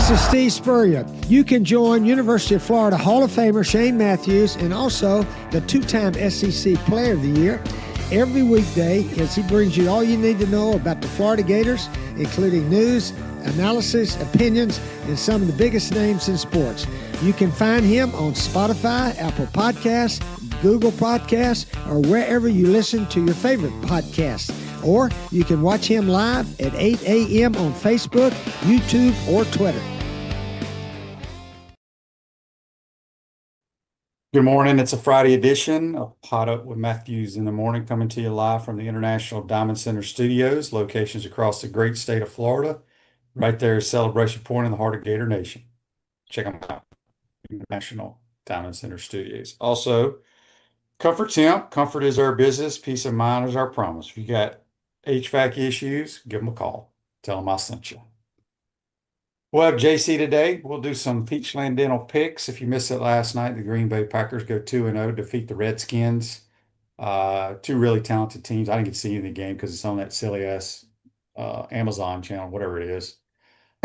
This is Steve Spurrier. You can join University of Florida Hall of Famer Shane Matthews and also the two-time SEC Player of the Year every weekday as he brings you all you need to know about the Florida Gators, including news, analysis, opinions, and some of the biggest names in sports. You can find him on Spotify, Apple Podcasts, Google Podcasts, or wherever you listen to your favorite podcasts. Or you can watch him live at 8 a.m. on Facebook, YouTube, or Twitter. Good morning. It's a Friday edition of PodUp with Matthews in the Morning, coming to you live from the International Diamond Center Studios, locations across the great state of Florida. Right there is Celebration Point in the heart of Gator Nation. Check them out. International Diamond Center Studios. Also, Comfort Temp. Comfort is our business. Peace of mind is our promise. If you got HVAC issues, give them a call. Tell them I sent you. We'll have JC today. We'll do some Peachland Dental picks. If you missed it last night, the Green Bay Packers go 2-0, defeat the Redskins. Two really talented teams. I didn't get to see any of the game because it's on that silly ass Amazon channel, whatever it is.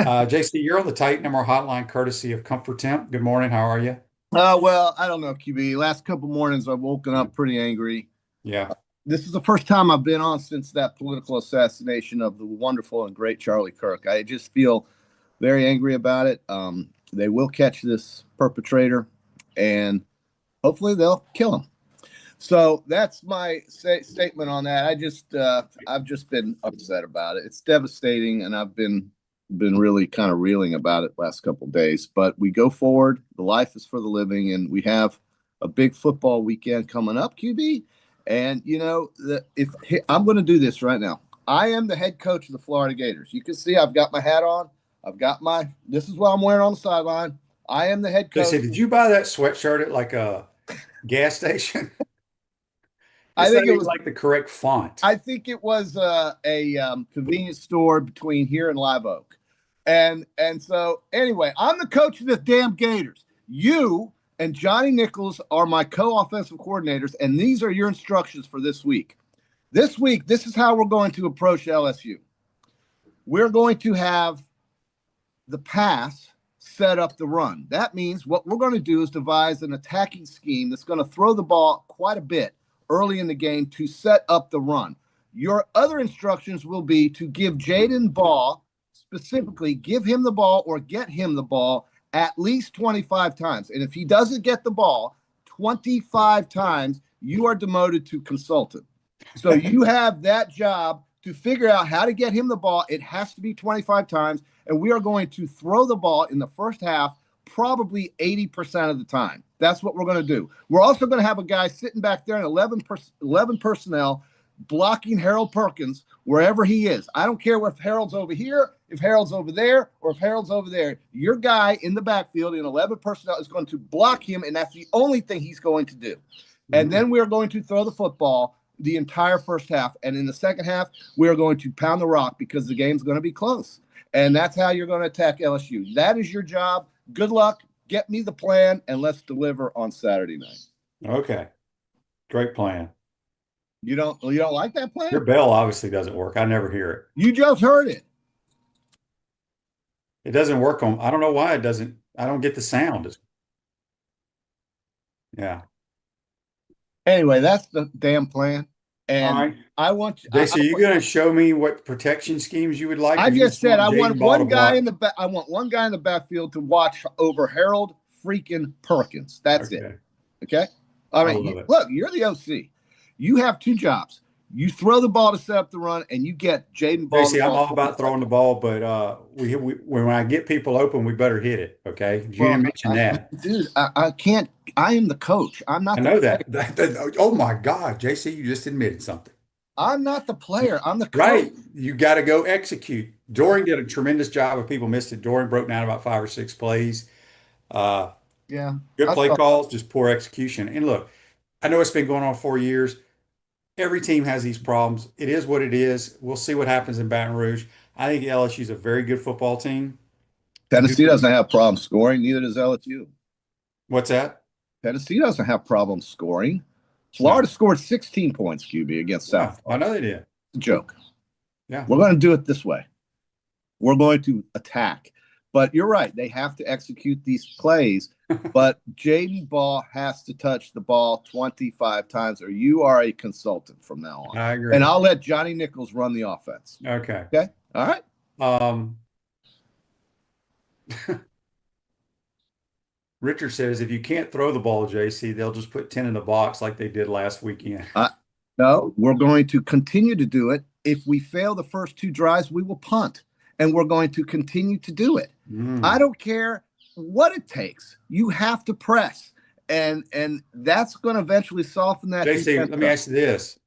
JC, you're on the Titan MR hotline courtesy of Comfort Temp. Good morning. How are you? Well, I don't know, QB. Last couple mornings, I've woken up pretty angry. Yeah. This is the first time I've been on since that political assassination of the wonderful and great Charlie Kirk. I just feel very angry about it. They will catch this perpetrator, and hopefully they'll kill him. So that's my statement on that. I've just been upset about it. It's devastating, and I've been really kind of reeling about it last couple of days. But we go forward. The life is for the living, and we have a big football weekend coming up, QB. And you know, I'm going to do this right now. I am the head coach of the Florida Gators. You can see I've got my hat on. This is what I'm wearing on the sideline. I am the head coach. Did you buy that sweatshirt at like a gas station? I think it was like the correct font. I think it was a convenience store between here and Live Oak. And so anyway, I'm the coach of the damn Gators. You and Johnny Nichols are my co-offensive coordinators, and these are your instructions for this week. This week, this is how we're going to approach LSU. We're going to have the pass set up the run. That means what we're going to do is devise an attacking scheme that's going to throw the ball quite a bit early in the game to set up the run. Your other instructions will be to give Jaden Ball, specifically give him the ball or get him the ball at least 25 times. And if he doesn't get the ball 25 times, you are demoted to consultant. So you have that job to figure out how to get him the ball. It has to be 25 times. And we are going to throw the ball in the first half probably 80% of the time. That's what we're going to do. We're also going to have a guy sitting back there in 11 personnel blocking Harold Perkins wherever he is. I don't care if Harold's over here, if Harold's over there, or if Harold's over there. Your guy in the backfield in 11 personnel is going to block him, and that's the only thing he's going to do. Mm-hmm. And then we are going to throw the football the entire first half. And in the second half, we are going to pound the rock because the game's going to be close. And that's how you're going to attack LSU. That is your job. Good luck. Get me the plan, and let's deliver on Saturday night. Okay. Great plan. You don't like that plan? Your bell obviously doesn't work. I never hear it. You just heard it. It doesn't work I don't know why it doesn't. I don't get the sound. Yeah. Anyway, that's the damn plan. And all right. I want JC, are you going to show me what protection schemes you would like? I just said I want one guy in the back. I want one guy in the backfield to watch over Harold freaking Perkins. That's it. Okay. All right. Look, you're the OC. You have two jobs. You throw the ball to set up the run, and you get Jaden Ball. JC, I'm all about throwing the ball, but when I get people open, we better hit it. Okay. You didn't mention that, dude. I can't. I am the coach. I'm not. I know that. Oh my God, JC, you just admitted something. I'm not the player. I'm the coach. Right. You got to go execute. Dorian did a tremendous job. If people missed it, Dorian broke down about 5 or 6 plays. Yeah. Good play calls, just poor execution. And look, I know it's been going on 4 years. Every team has these problems. It is what it is. We'll see what happens in Baton Rouge. I think LSU is a very good football team. Tennessee doesn't have problems scoring. Neither does LSU. What's that? Tennessee doesn't have problems scoring. Florida scored 16 points, QB, against South. I know they did. It's a joke. Yeah. We're going to do it this way. We're going to attack. But you're right. They have to execute these plays. But Jaden Ball has to touch the ball 25 times, or you are a consultant from now on. I agree. And I'll let Johnny Nichols run the offense. Okay. Okay. All right. Richard says if you can't throw the ball, JC, they'll just put 10 in the box like they did last weekend. No, we're going to continue to do it. If we fail the first 2 drives, we will punt, and we're going to continue to do it. I don't care what it takes. You have to press, and that's going to eventually soften that. JC, let me ask you this.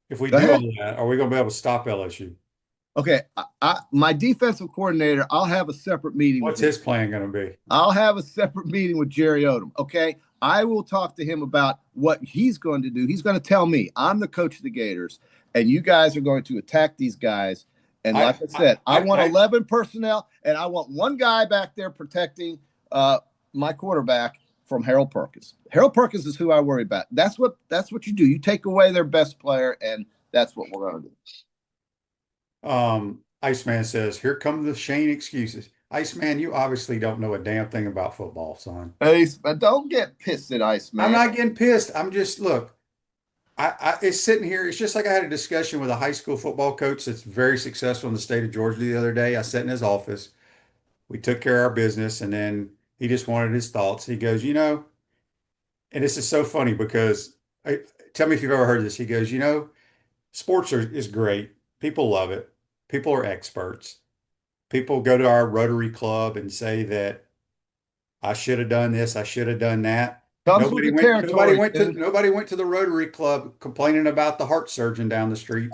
If we do all that, are we going to be able to stop LSU? Okay, my defensive coordinator, I'll have a separate meeting. What's his plan going to be? I'll have a separate meeting with Jerry Odom, okay? I will talk to him about what he's going to do. He's going to tell me, I'm the coach of the Gators, and you guys are going to attack these guys. And like I said, I want 11 personnel, and I want one guy back there protecting my quarterback from Harold Perkins. Harold Perkins is who I worry about. That's what you do. You take away their best player, and that's what we're going to do. Iceman says, here come the Shane excuses. Iceman, you obviously don't know a damn thing about football, son. Iceman, don't get pissed at Iceman. I'm not getting pissed. I'm just, look, it's sitting here. It's just like I had a discussion with a high school football coach that's very successful in the state of Georgia the other day. I sat in his office. We took care of our business, and then he just wanted his thoughts. He goes, and this is so funny because tell me if you've ever heard this. He goes, sports is great. People love it. People are experts. People go to our Rotary Club and say that I should have done this, I should have done that. Nobody went to the Rotary Club complaining about the heart surgeon down the street.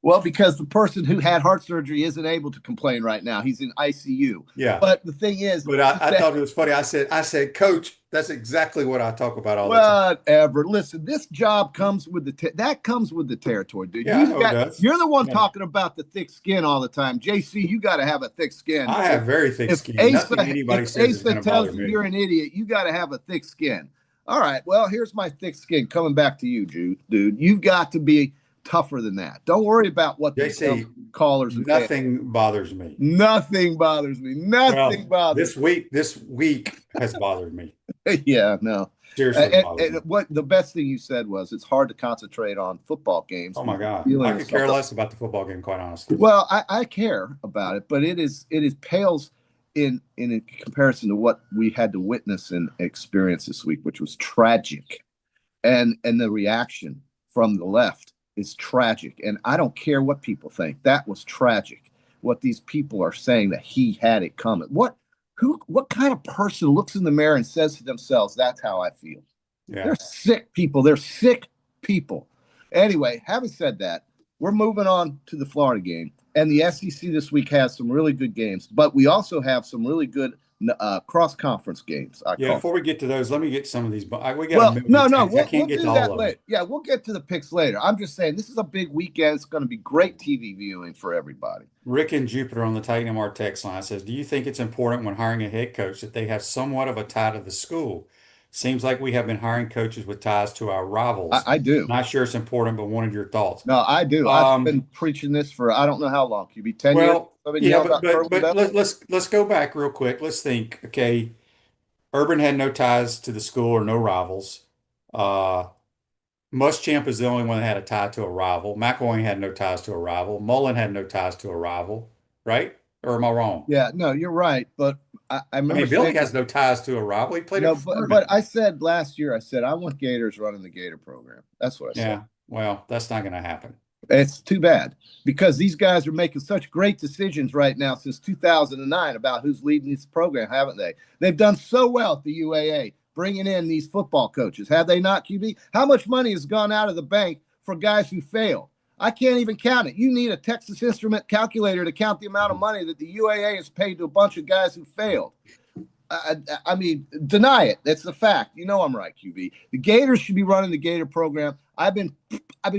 Well, because the person who had heart surgery isn't able to complain right now. He's in ICU. Yeah. But the thing is, but I thought it was funny. I said, Coach, that's exactly what I talk about all the time. Whatever. Listen, this job comes with that comes with the territory, dude. Yeah, you're the one talking about the thick skin all the time. JC, you got to have a thick skin. I have very thick skin. Nothing anybody says is going to bother me. You're an idiot. You got to have a thick skin. All right. Well, here's my thick skin coming back to you, dude. You've got to be tougher than that. Don't worry about what the callers. Nothing bothers me. Nothing bothers me. Nothing bothers me. This week has bothered me. Yeah, no. Seriously. And what the best thing you said was it's hard to concentrate on football games. Oh my God. I could care less about the football game, quite honestly. Well, I care about it, but it pales in comparison to what we had to witness and experience this week, which was tragic. And the reaction from the left is tragic. And I don't care what people think. That was tragic. What these people are saying that he had it coming. What kind of person looks in the mirror and says to themselves, that's how I feel? Yeah. They're sick people. They're sick people. Anyway, having said that, we're moving on to the Florida game. And the SEC this week has some really good games, but we also have some really good cross-conference games. Before we get to those, let me get some of these. We'll do that later. Yeah, we'll get to the picks later. I'm just saying this is a big weekend. It's going to be great TV viewing for everybody. Rick and Jupiter on the Titan MR text line says, do you think it's important when hiring a head coach that they have somewhat of a tie to the school? Seems like we have been hiring coaches with ties to our rivals. I do. Not sure it's important, but wanted your thoughts. No, I do. I've been preaching this for I don't know how long. Could be 10 years. Yeah, but let's go back real quick. Let's think. Okay, Urban had no ties to the school or no rivals. Muschamp is the only one that had a tie to a rival. McElwain had no ties to a rival. Mullen had no ties to a rival, right? Or am I wrong? Yeah, no, you're right. But I remember Billy has no ties to a rival. He played but I said last year, I want Gators running the Gator program. That's what I said. Yeah, well, that's not going to happen. It's too bad because these guys are making such great decisions right now since 2009 about who's leading this program, haven't they? They've done so well at the UAA, bringing in these football coaches. Have they not, QB? How much money has gone out of the bank for guys who failed? I can't even count it. You need a Texas Instrument calculator to count the amount of money that the UAA has paid to a bunch of guys who failed. I mean, deny it. That's the fact. You know I'm right, QB. The Gators should be running the Gator program. I've been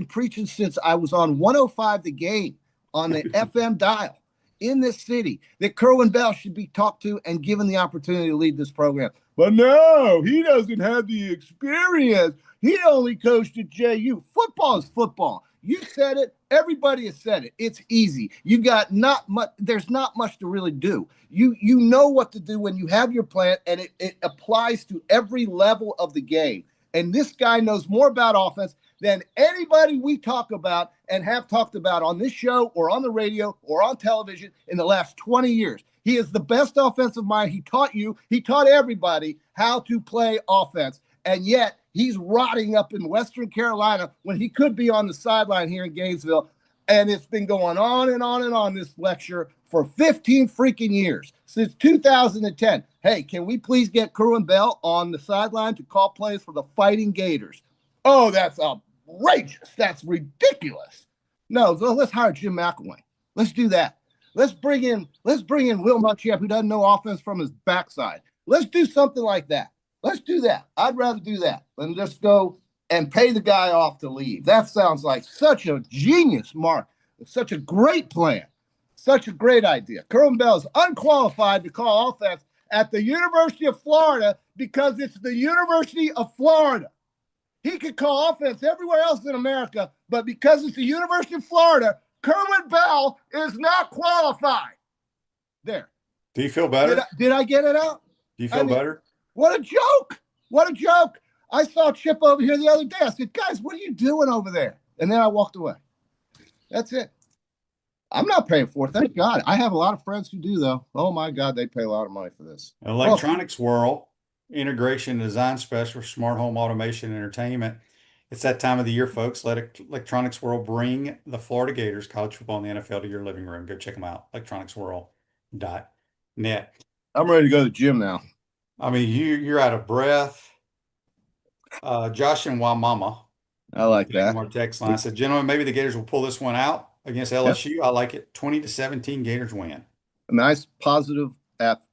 preaching since I was on 105 The Game on the FM dial in this city that Kerwin Bell should be talked to and given the opportunity to lead this program. But no, he doesn't have the experience. He only coached at JU. Football is football. You said it. Everybody has said it. It's easy. You got not much. There's not much to really do. You know what to do when you have your plan, and it applies to every level of the game. And this guy knows more about offense than anybody we talk about and have talked about on this show or on the radio or on television in the last 20 years. He is the best offensive mind. He taught everybody how to play offense. And yet he's rotting up in Western Carolina when he could be on the sideline here in Gainesville. And it's been going on and on and on this lecture for 15 freaking years, since 2010. Hey, can we please get Kerwin Bell on the sideline to call plays for the Fighting Gators? Oh, that's outrageous. That's ridiculous. No, let's hire Jim McElwain. Let's do that. Let's bring in Will Muschamp, who doesn't know offense from his backside. Let's do something like that. Let's do that. I'd rather do that than just go and pay the guy off to leave. That sounds like such a genius, Mark. Such a great plan. Such a great idea. Kerwin Bell is unqualified to call offense at the University of Florida because it's the University of Florida. He could call offense everywhere else in America, but because it's the University of Florida, Kerwin Bell is not qualified. There. Do you feel better? Did I get it out? Do you feel better? What a joke. What a joke. I saw Chip over here the other day. I said, guys, what are you doing over there? And then I walked away. That's it. I'm not paying for it. Thank God. I have a lot of friends who do, though. Oh, my God, they pay a lot of money for this. Electronics World, integration and design specialist, smart home automation and entertainment. It's that time of the year, folks. Let Electronics World bring the Florida Gators, college football, and the NFL to your living room. Go check them out, electronicsworld.net. I'm ready to go to the gym now. I mean, you're out of breath. Josh and Wamama. I like that. Our text line. I said, gentlemen, maybe the Gators will pull this one out against LSU. Yep. I like it. 20-17 Gators win. A nice positive vibe.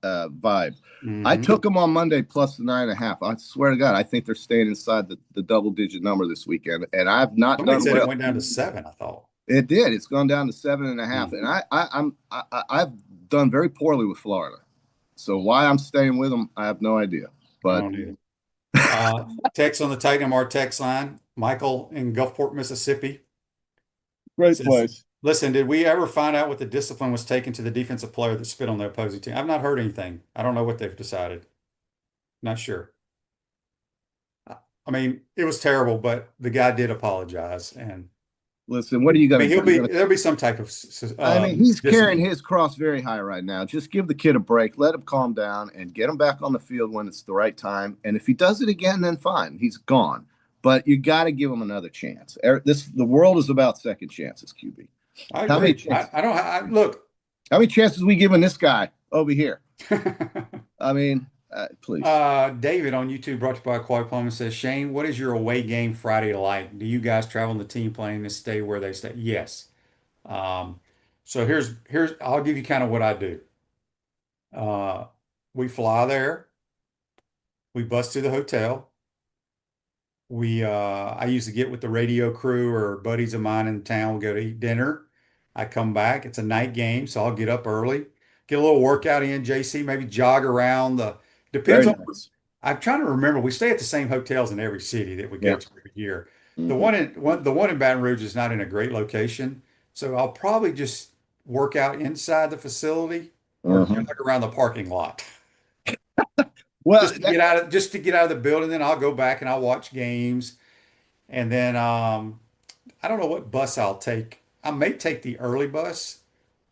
Mm-hmm. I took them on Monday plus the 9.5. I swear to God, I think they're staying inside the double-digit number this weekend. And I've not done said well. It went down to 7, I thought. It did. It's gone down to 7.5. Mm-hmm. And I've done very poorly with Florida. So why I'm staying with them, I have no idea. But text on the Titan MR text line. Michael in Gulfport, Mississippi. Great place. Listen, did we ever find out what the discipline was taken to the defensive player that spit on the opposing team? I've not heard anything. I don't know what they've decided. Not sure. I mean, it was terrible, but the guy did apologize. And listen, what are you going to do? There'll be some type of. He's carrying his cross very high right now. Just give the kid a break, let him calm down, and get him back on the field when it's the right time. And if he does it again, then fine, he's gone. But you got to give him another chance. The world is about second chances, QB. I agree. How many chances? Look. How many chances we giving this guy over here? I mean, please. David on YouTube, brought to you by Quiet Plumbing, says, Shane, what is your away game Friday like? Do you guys travel on the team plane and stay where they stay? Yes. So here's I'll give you kind of what I do. We fly there. We bus to the hotel. I usually get with the radio crew or buddies of mine in town. We go to eat dinner. I come back. It's a night game, so I'll get up early, get a little workout in, JC, maybe jog around depends on. Nice. I'm trying to remember. We stay at the same hotels in every city that we go to every year. Mm-hmm. The one in Baton Rouge is not in a great location, so I'll probably just work out inside the facility or jog around the parking lot. Well, just to get out of the building, then I'll go back and I'll watch games, and then I don't know what bus I'll take. I may take the early bus.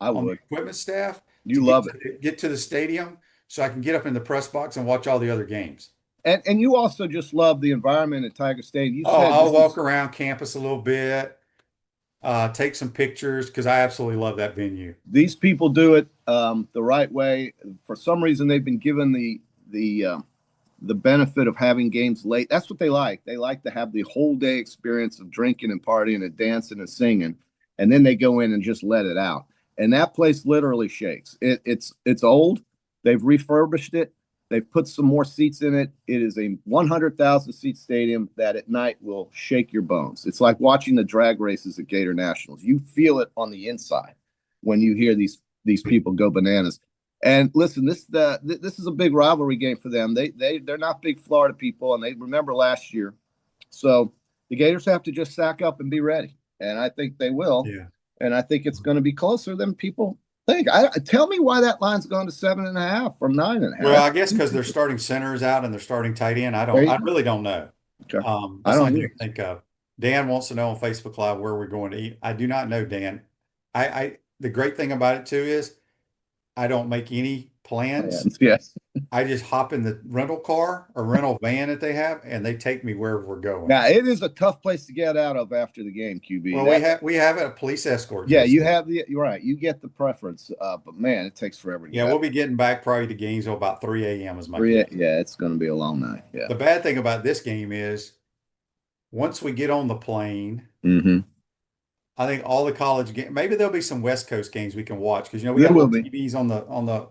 On the equipment staff. You love it. Get to the stadium so I can get up in the press box and watch all the other games. And you also just love the environment at Tiger Stadium. I'll walk around campus a little bit, take some pictures because I absolutely love that venue. These people do it the right way. For some reason, they've been given the benefit of having games late. That's what they like. They like to have the whole day experience of drinking and partying and dancing and singing, and then they go in and just let it out. And that place literally shakes. It's old. They've refurbished it. They've put some more seats in it. It is a 100,000 seat stadium that at night will shake your bones. It's like watching the drag races at Gator Nationals. You feel it on the inside when you hear these people go bananas. And listen, this is a big rivalry game for them. They're not big Florida people, and they remember last year. So the Gators have to just sack up and be ready. and I think they will. Yeah. And I think it's going to be closer than people think. Tell me why that line's gone to 7.5 from 9.5. Well, I guess because they're starting centers out and they're starting tight end. I really don't know. Okay. That's something you think of. Dan wants to know on Facebook Live where we're going to eat. I do not know, Dan. The great thing about it too is I don't make any plans. Yes. I just hop in the rental car or rental van that they have, and they take me wherever we're going. Now it is a tough place to get out of after the game, QB. Well, we have a police escort. Yeah, Jason. you're right. You get the preference, but man, it takes forever. Yeah, we'll be getting back probably to Gainesville about 3 a.m. is my guess. Yeah, it's going to be a long night. Yeah. The bad thing about this game is once we get on the plane, I think all the college games, maybe there'll be some West Coast games we can watch because we got TVs on the.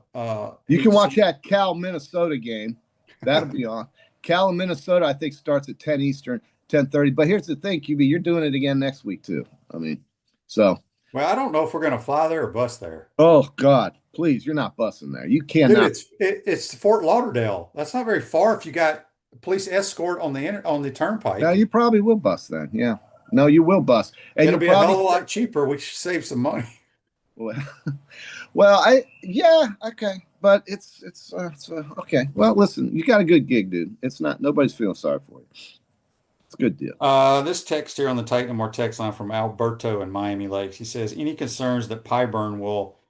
You can watch that Cal Minnesota game. That'll be on. Cal and Minnesota, I think, starts at 10 Eastern, 10:30. But here's the thing, QB, you're doing it again next week too. I mean, so. Well, I don't know if we're going to fly there or bus there. Oh God, please, you're not busing there. You cannot. Dude, it's Fort Lauderdale. That's not very far if you got a police escort on the turnpike. Now you probably will bus then. Yeah. No, you will bus, and it'll be a hell of a lot cheaper, which saves some money. Well, okay, but it's okay. Well, listen, you got a good gig, dude. It's not nobody's feeling sorry for you. It's a good deal. This text here on the Titan and More text line from Alberto in Miami Lakes. He says, any concerns that Pyburn will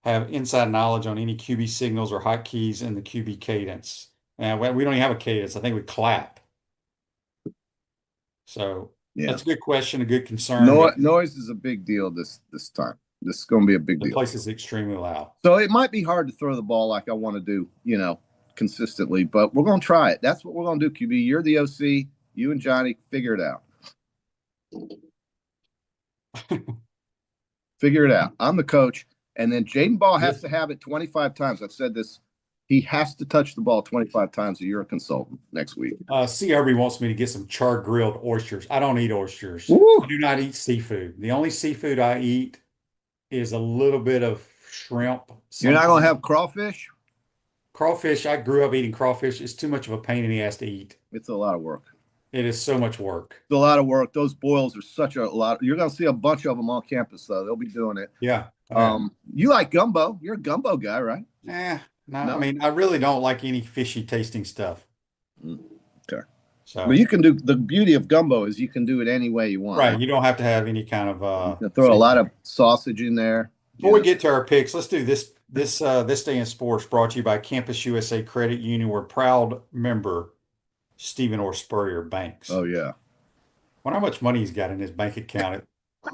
have inside knowledge on any QB signals or hotkeys in the QB cadence? And we don't even have a cadence. I think we clap. So. Yeah. That's a good question, a good concern. Noise is a big deal this time. This is going to be a big deal. The place is extremely loud. So it might be hard to throw the ball like I want to do, consistently, but we're going to try it. That's what we're going to do, QB. You're the OC. You and Johnny figure it out. Figure it out. I'm the coach. And then Jaden Ball has to have it 25 times. I've said this. He has to touch the ball 25 times. You're a consultant next week. CRB wants me to get some char-grilled oysters. I don't eat oysters. Woo! I do not eat seafood. The only seafood I eat is a little bit of shrimp. You're not going to have crawfish? Crawfish, I grew up eating crawfish. It's too much of a pain in the ass to eat. It's a lot of work. It is so much work. It's a lot of work. Those boils are such a lot. You're going to see a bunch of them on campus, though. They'll be doing it. Yeah. You like gumbo. You're a gumbo guy, right? No, I mean, I really don't like any fishy tasting stuff. Okay. So, but you can do the beauty of gumbo is you can do it any way you want. Right. You don't have to have any kind of you can throw a lot of sausage in there. Before we get to our picks, let's do this. This day in sports brought to you by Campus USA Credit Union. We're proud member Stephen Orr Spurrier Banks. Oh yeah. Wonder how much money he's got in his bank account at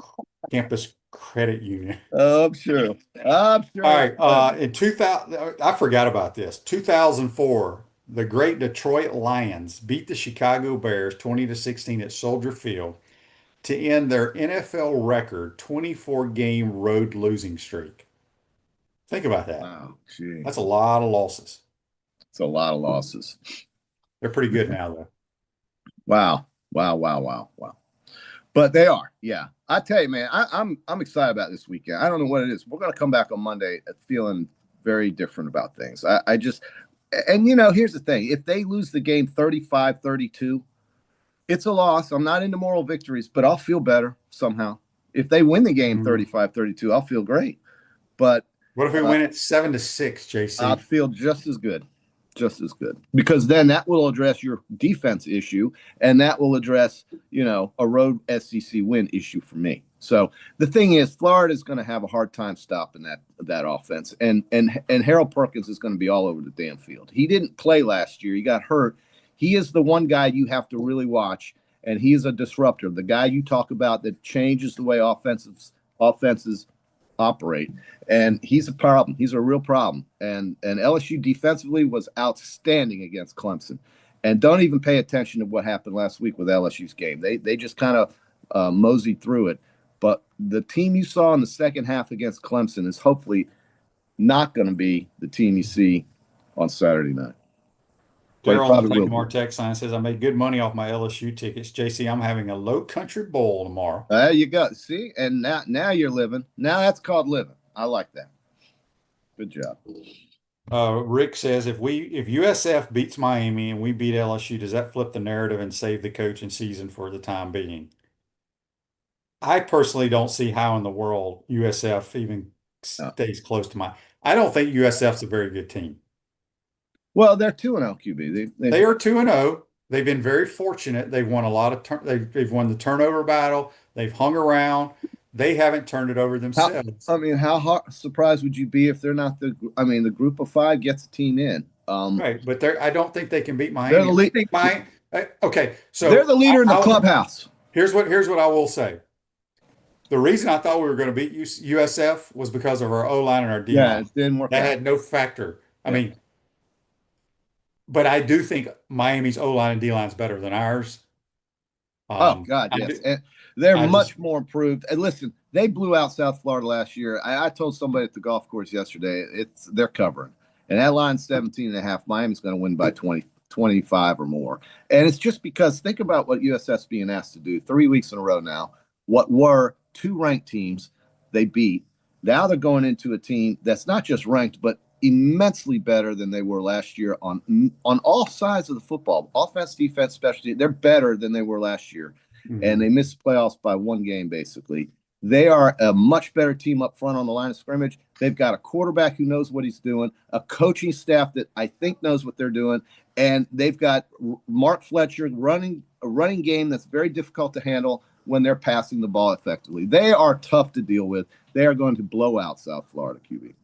Campus Credit Union. I'm sure. All right. In 2000, I forgot about this. 2004, the great Detroit Lions beat the Chicago Bears 20-16 at Soldier Field to end their NFL record 24-game road losing streak. Think about that. Wow, gee. That's a lot of losses. It's a lot of losses. They're pretty good now, though. Wow. But they are, yeah. I tell you, man, I'm excited about this weekend. I don't know what it is. We're going to come back on Monday feeling very different about things. I just, and here's the thing. If they lose the game 35-32, it's a loss. I'm not into moral victories, but I'll feel better somehow. If they win the game 35-32, I'll feel great. But what if we win it 7-6, JC? I'll feel just as good. Because then that will address your defense issue, and that will address, a road SEC win issue for me. So the thing is, Florida is going to have a hard time stopping that offense, and Harold Perkins is going to be all over the damn field. He didn't play last year; he got hurt. He is the one guy you have to really watch, and he is a disruptor. The guy you talk about that changes the way offenses operate, and he's a problem. He's a real problem. And LSU defensively was outstanding against Clemson. And don't even pay attention to what happened last week with LSU's game. They just kind of moseyed through it. But the team you saw in the second half against Clemson is hopefully not going to be the team you see on Saturday night. Daryl on text sign says, I made good money off my LSU tickets. JC, I'm having a low country bowl tomorrow. There you go. See, and now you're living. Now that's called living. I like that. Good job. Rick says, if USF beats Miami and we beat LSU, does that flip the narrative and save the coaching season for the time being? I personally don't see how in the world USF even No. stays close to mine. I don't think USF's a very good team. Well, they're 2-0 QB. They are 2-0. They've been very fortunate. They've won a lot of they've won the turnover battle. They've hung around. They haven't turned it over themselves. How surprised would you be if they're not the group of five gets a team in? Right, but I don't think they can beat They're Miami. I think Miami. Okay, so they're the leader in the I'll- clubhouse. Here's what I will say. The reason I thought we were going to beat USF was because of our O-line and our D-line. Yeah, it didn't work That out. had no factor. I Yeah. mean, but I do think Miami's O-line and D-line is better than ours. Oh God, yes, and they're much more improved. And listen, they blew out South Florida last year. I told somebody at the golf course yesterday, they're covering, and that line's 17.5. Miami's going to win by 20, 25 or more. And it's just because think about what USF's being asked to do 3 weeks in a row now. What were 2 ranked teams they beat. Now they're going into a team that's not just ranked, but immensely better than they were last year on all sides of the football. Offense, defense, special teams, they're better than they were last year. Mm-hmm. And they missed the playoffs by 1 game, basically. They are a much better team up front on the line of scrimmage. They've got a quarterback who knows what he's doing, a coaching staff that I think knows what they're doing, and they've got Mark Fletcher running a running game that's very difficult to handle when they're passing the ball effectively. They are tough to deal with. They are going to blow out South Florida QB.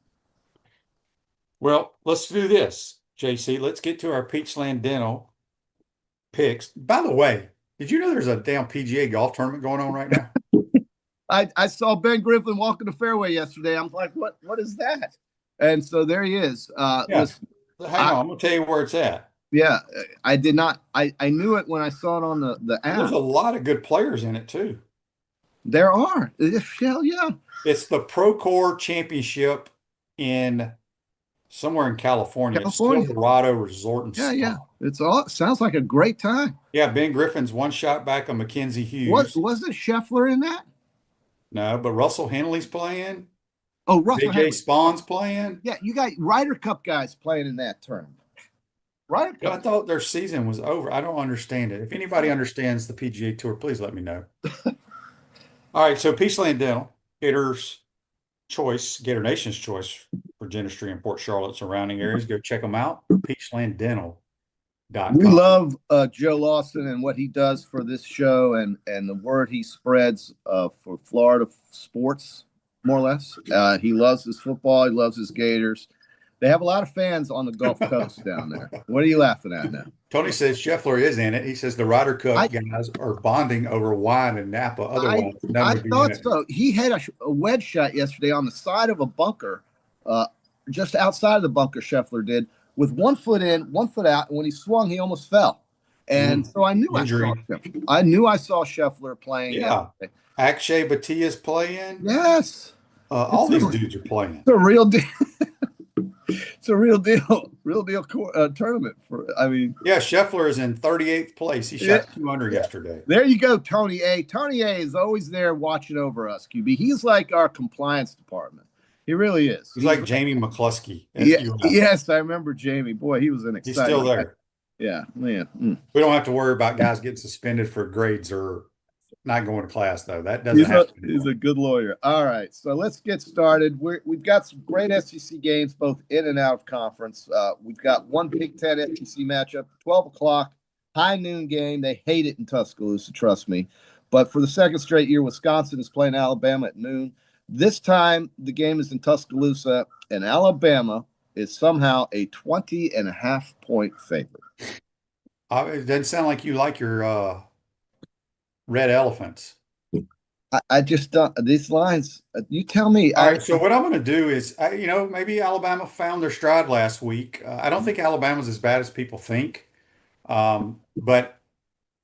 Well, let's do this, JC. Let's get to our Peachland Dental picks. By the way, did you know there's a damn PGA golf tournament going on right now? I saw Ben Griffin walking the fairway yesterday. I'm like, what is that? And so there he is. Listen, hang on, I'm going to tell you where it's at. Yeah, I did not. I knew it when I saw it on the app. There's a lot of good players in it, too. There are. Hell yeah. It's the Procore Championship in somewhere in California. It's Silverado Resort and Spa. Yeah. Sounds like a great time. Yeah, Ben Griffin's 1 shot back on Mackenzie Hughes. Wasn't Scheffler in that? No, but Russell Henley's playing. Oh, Russell J.J. Spawn's playing. Yeah, you got Ryder Cup guys playing in that tournament. Ryder Cup. I thought their season was over. I don't understand it. If anybody understands the PGA Tour, please let me know. All right, so Peachland Dental, Gator's choice, Gator Nation's choice for dentistry in Port Charlotte surrounding areas. Go check them out. Peachlanddental.com. We love Joe Lawson and what he does for this show and the word he spreads for Florida sports, more or less. He loves his football. He loves his Gators. They have a lot of fans on the Gulf Coast down there. What are you laughing at now? Tony says Scheffler is in it. He says the Ryder Cup guys are bonding over wine in Napa. Otherwise, I thought so. He had a wedge shot yesterday on the side of a bunker, just outside of the bunker, Scheffler did, with 1 foot in, 1 foot out. And when he swung, he almost fell. And so I knew I saw Scheffler playing. Yeah. Akshay Bhatia's playing. Yes. All these dudes are playing. It's a real deal. It's a real deal tournament yeah, Scheffler is in 38th place. He shot 200 yesterday. There you go, Tony A. Tony A is always there watching over us, QB. He's like our compliance department. He really is. He's like Jamie McCluskey. Yes, I remember Jamie. Boy, he was an exciting. He's still there. Yeah, man. We don't have to worry about guys getting suspended for grades or not going to class, though. That doesn't happen. He's a good lawyer. All right, so let's get started. We've got some great SEC games, both in and out of conference. We've got one Big Ten SEC matchup, 12 o'clock, high noon game. They hate it in Tuscaloosa, trust me. But for the second straight year, Wisconsin is playing Alabama at noon. This time, the game is in Tuscaloosa, and Alabama is somehow a 20.5-point favorite. It doesn't sound like you like your red elephants. I just don't. These lines, you tell me. All right, so what I'm going to do is, maybe Alabama found their stride last week. I don't think Alabama's as bad as people think. But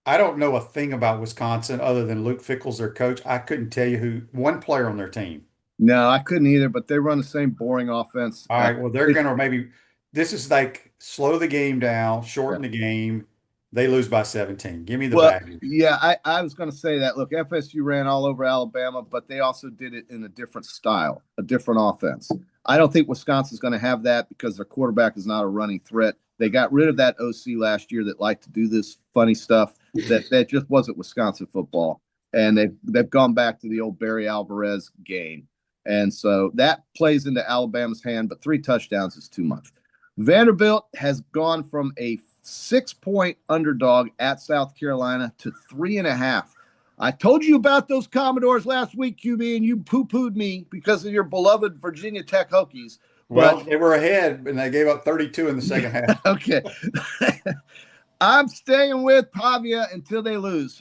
I don't know a thing about Wisconsin other than Luke Fickell's their coach. I couldn't tell you one player on their team. No, I couldn't either, but they run the same boring offense. All right, well, they're going to this is like slow the game down, shorten the game. They lose by 17. Give me the bag. Yeah, I was going to say that. Look, FSU ran all over Alabama, but they also did it in a different style, a different offense. I don't think Wisconsin's going to have that because their quarterback is not a running threat. They got rid of that OC last year that liked to do this funny stuff. That just wasn't Wisconsin football. and they've gone back to the old Barry Alvarez game. And so that plays into Alabama's hand, but 3 touchdowns is too much. Vanderbilt has gone from a 6-point underdog at South Carolina to 3.5. I told you about those Commodores last week, QB, and you poo-pooed me because of your beloved Virginia Tech Hokies. Well, they were ahead, and they gave up 32 in the second half. Okay. I'm staying with Pavia until they lose.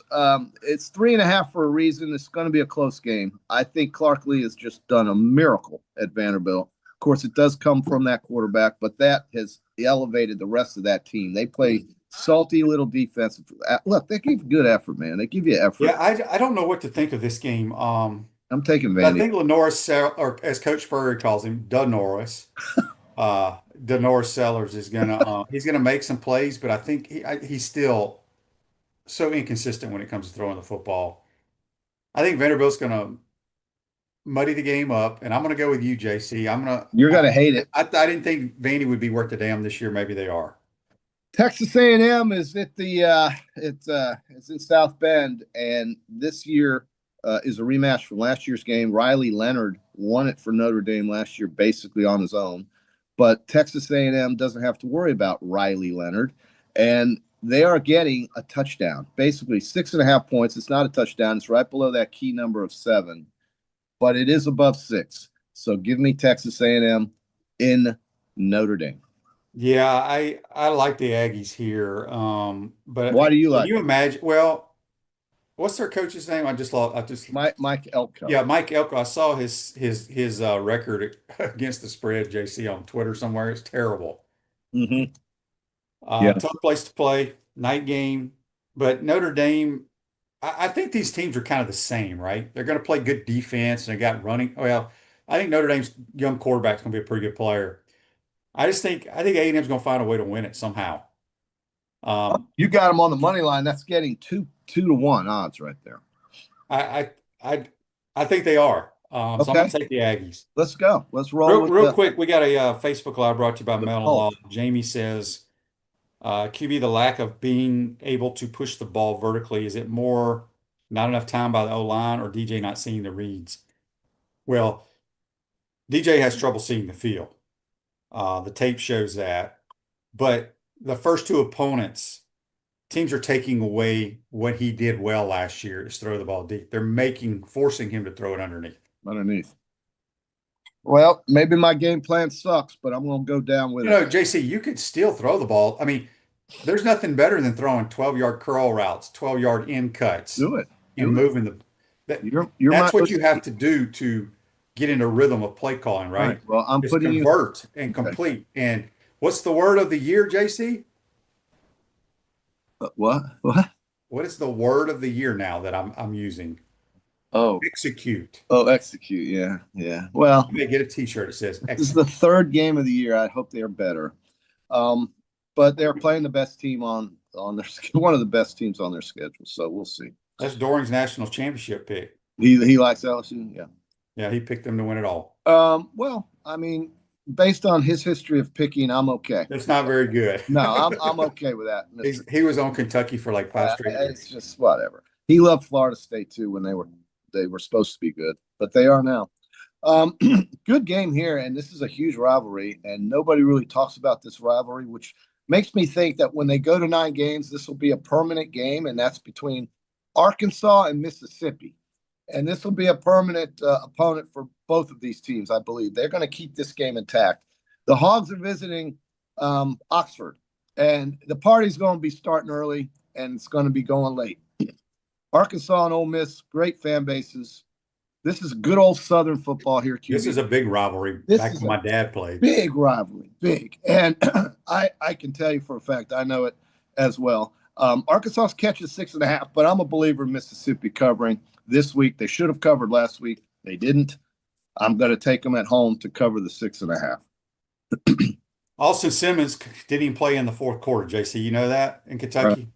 It's 3.5 for a reason. It's going to be a close game. I think Clark Lee has just done a miracle at Vanderbilt. Of course, it does come from that quarterback, but that has elevated the rest of that team. They play salty little defense. Look, they give good effort, man. They give you effort. Yeah, I don't know what to think of this game. I'm taking Vandy. I think Lenoris, or as Coach Spurrier calls him, Denoris. Denoris Sellers is gonna he's gonna make some plays, but I think he's still so inconsistent when it comes to throwing the football. I think Vanderbilt's gonna muddy the game up, and I'm gonna go with you, JC. You're gonna hate it. I didn't think Vandy would be worth the damn this year. Maybe they are. Texas A&M is at the it's in South Bend, and this year is a rematch from last year's game. Riley Leonard won it for Notre Dame last year, basically on his own. But Texas A&M doesn't have to worry about Riley Leonard, and they are getting a touchdown, basically 6.5 points. It's not a touchdown. It's right below that key number of 7, but it is above 6. So give me Texas A&M in Notre Dame. Yeah, I like the Aggies here. But why do you like? Can you imagine? Well, what's their coach's name? I just Mike Elko. Yeah, Mike Elko. I saw his record against the spread, JC, on Twitter somewhere. It's terrible. Mm-hmm. Tough place to play, night game. But Notre Dame, I think these teams are kind of the same, right? They're going to play good defense, and they got running. Well, I think Notre Dame's young quarterback's going to be a pretty good player. I think A&M's going to find a way to win it somehow. You got them on the money line. That's getting 2-1 odds right there. I think they are. So I'm going to take the Aggies. Let's go. Let's roll. Real quick, we got a Facebook Live brought to you by Melon Law. Jamie says, QB, the lack of being able to push the ball vertically, is it more not enough time by the O-line or DJ not seeing the reads? Well, DJ has trouble seeing the field. The tape shows that. But the first 2 opponents, teams are taking away what he did well last year is throw the ball deep. They're forcing him to throw it underneath. Well, maybe my game plan sucks, but I'm going to go down with it. JC, you could still throw the ball. I mean, there's nothing better than throwing 12-yard curl routes, 12-yard in cuts. Do it. Moving the that's what you have to do to get in a rhythm of play calling, right? Well, I'm putting convert and complete. And what's the word of the year, JC? What? What is the word of the year now that I'm using? Oh, execute. Oh, execute. Yeah. Well, you may get a T-shirt that says execute. This is the 3rd game of the year. I hope they are better. But they're playing the best team on their one of the best teams on their schedule. So we'll see. That's Doring's national championship pick. He likes LSU. Yeah. Yeah, he picked them to win it all. Well, I mean, based on his history of picking, I'm okay. It's not very good. No, I'm okay with that. He was on Kentucky for like 5 straight years. It's just whatever. He loved Florida State too when they were supposed to be good, but they are now. Good game here, and this is a huge rivalry, and nobody really talks about this rivalry, which makes me think that when they go to 9 games, this will be a permanent game, and that's between Arkansas and Mississippi. And this will be a permanent opponent for both of these teams, I believe. They're going to keep this game intact. The Hogs are visiting Oxford, and the party's going to be starting early, and it's going to be going late. Arkansas and Ole Miss, great fan bases. This is good old Southern football here, QB. This is a big rivalry. Back when my dad played. Big rivalry, big. And I can tell you for a fact, I know it as well. Arkansas's catch is 6.5, but I'm a believer in Mississippi covering this week. They should have covered last week. They didn't. I'm going to take them at home to cover the 6.5. Austin Simmons didn't even play in the 4th quarter, JC. You know that in Kentucky? Right.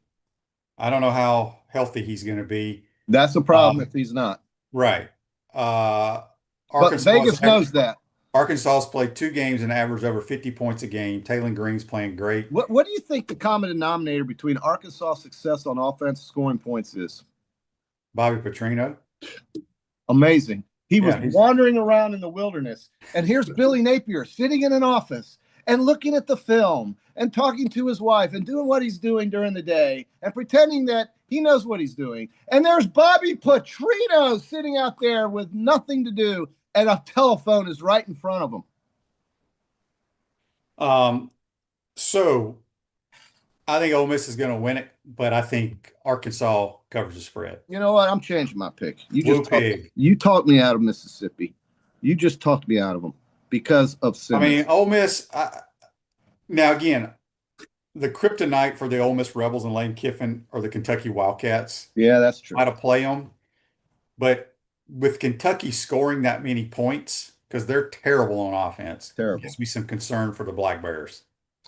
I don't know how healthy he's going to be. That's a problem if he's not. Right. But Vegas knows that. Arkansas's played 2 games and averaged over 50 points a game. Taylor Green's playing great. What do you think the common denominator between Arkansas' success on offense scoring points is? Bobby Petrino. Amazing. He was Yeah, wandering around in the wilderness. And here's Billy Napier sitting in an office and looking at the film and talking to his wife and doing what he's doing during the day and pretending that he knows what he's doing. And there's Bobby Petrino sitting out there with nothing to do, and a telephone is right in front of him. So I think Ole Miss is going to win it, but I think Arkansas covers the spread. You know what? I'm changing my pick. You talked me out of Mississippi. You just talked me out of them because of Simmons. I mean, Ole Miss. Now again, the kryptonite for the Ole Miss Rebels and Lane Kiffin are the Kentucky Wildcats. Yeah, that's true. How to play them, but with Kentucky scoring that many points, because they're terrible on offense, Terrible. gives me some concern for the Black Bears.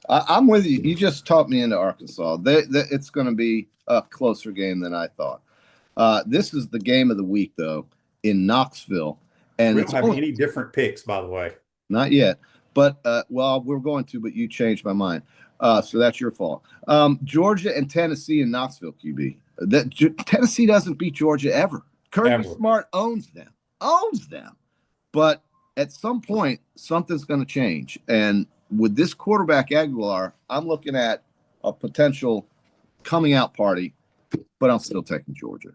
I'm with you. You just talked me into Arkansas. It's going to be a closer game than I thought. This is the game of the week, though, in Knoxville. And We don't have any different picks, by the way. Not yet. But, well, we're going to, but you changed my mind. So that's your fault. Georgia and Tennessee in Knoxville, QB. Tennessee doesn't beat Georgia ever. Kirby Smart owns them. But at some point, something's going to change. And with this quarterback Aguilar, I'm looking at a potential coming out party, but I'm still taking Georgia.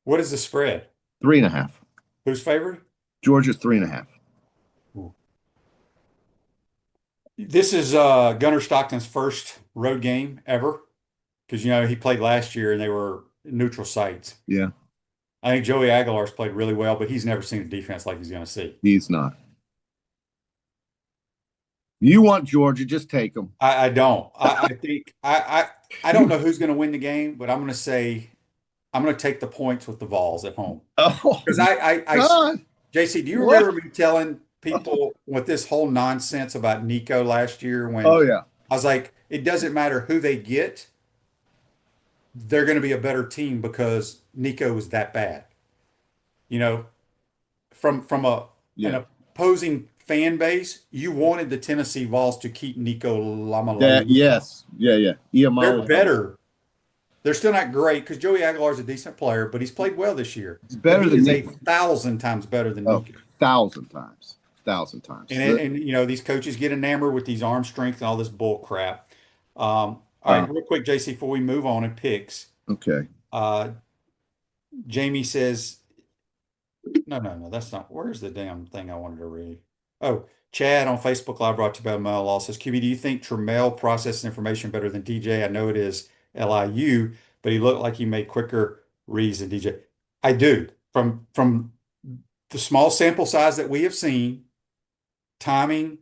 What is the spread? 3.5. Who's favored? Georgia's 3.5. This is Gunnar Stockton's first road game ever, because he played last year and they were neutral sites. Yeah. I think Joey Aguilar's played really well, but he's never seen a defense like he's going to see. He's not. You want Georgia, just take them. I don't. I think I don't know who's going to win the game, but I'm going to take the points with the Vols at home. Oh, because JC, do you remember me telling people with this whole nonsense about Nico last year when I was like, it doesn't matter who they get, they're going to be a better team because Nico was that bad. From an opposing fan base, you wanted the Tennessee Vols to keep Nico Lamalola. Yes. Yeah. They're better. They're still not great because Joey Aguilar's a decent player, but he's played well this year. He's better than Nico. 1,000 times better than Nico. 1,000 times. 1,000 times. And these coaches get enamored with these arm strength and all this bull crap. All right, real quick, JC, before we move on in picks. Okay. Jamie says, no, that's not. Where's the damn thing I wanted to read? Oh, Chad on Facebook Live brought to you by Mel Law says, QB, do you think Trammell processes information better than DJ? I know it is LIU, but he looked like he made quicker reads than DJ. I do. From the small sample size that we have seen, timing,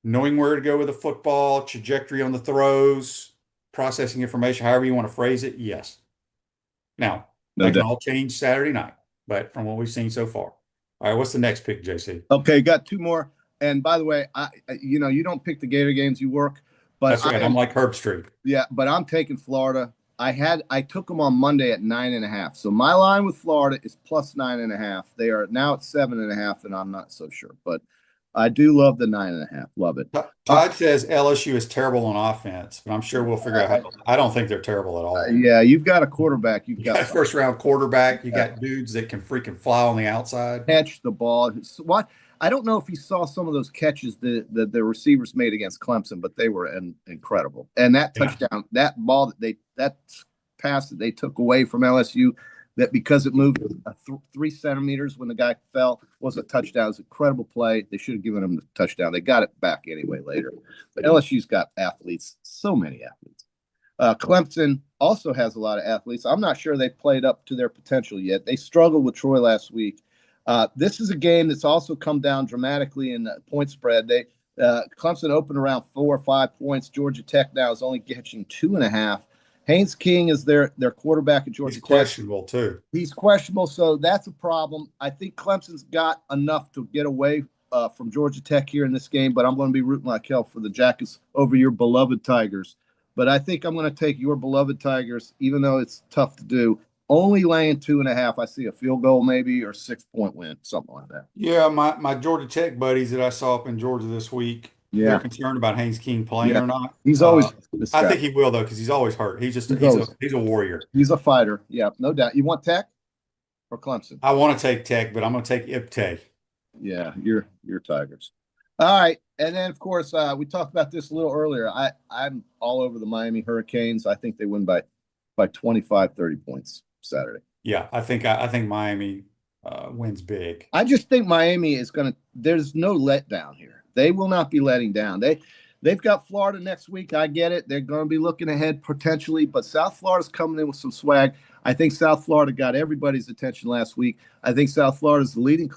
knowing where to go with the football, trajectory on the throws, processing information, however you want to phrase it, yes. Now, that can all change Saturday night, but from what we've seen so far. All right, what's the next pick, JC? Okay, got two more. And by the way, you don't pick the Gator games you work, but that's right. I'm like Herb Street. Yeah, but I'm taking Florida. I took them on Monday at 9.5. So my line with Florida is plus 9.5. They are now at 7.5, and I'm not so sure, but I do love the 9.5. Love it. Todd says LSU is terrible on offense, but I'm sure we'll figure out how. I don't think they're terrible at all. Yeah, you've got a quarterback. You've got a first round quarterback. You got dudes that can freaking fly on the outside. Catch the ball. What? I don't know if you saw some of those catches that the receivers made against Clemson, but they were incredible. And that touchdown, that ball that pass that they took away from LSU, that because it moved 3 centimeters when the guy fell, was a touchdown. It was an incredible play. They should have given him the touchdown. They got it back anyway later. But LSU's got athletes, so many athletes. Clemson also has a lot of athletes. I'm not sure they've played up to their potential yet. They struggled with Troy last week. This is a game that's also come down dramatically in the point spread. Clemson opened around 4 or 5 points. Georgia Tech now is only catching 2.5. Haynes King is their quarterback at Georgia Tech. He's questionable too. He's questionable, so that's a problem. I think Clemson's got enough to get away from Georgia Tech here in this game, but I'm going to be rooting like hell for the Jackets over your beloved Tigers. But I think I'm going to take your beloved Tigers, even though it's tough to do. Only laying 2.5. I see a field goal maybe or 6-point win, something like that. Yeah, my Georgia Tech buddies that I saw up in Georgia this week, they're concerned about Haynes King playing or not. He's always. I think he will though because he's always hurt. He's a warrior. He's a fighter. Yeah, no doubt. You want Tech? or Clemson? I want to take Tech, but I'm going to take IPTE. Yeah, you're Tigers. All right, and then of course we talked about this a little earlier. I'm all over the Miami Hurricanes. I think they win by 25, 30 points Saturday. Yeah, I think Miami wins big. I just think Miami is going to. There's no letdown here. They will not be letting down. They've got Florida next week. I get it. They're going to be looking ahead potentially, but South Florida's coming in with some swag. I think South Florida got everybody's attention last week. I think South Florida is the leading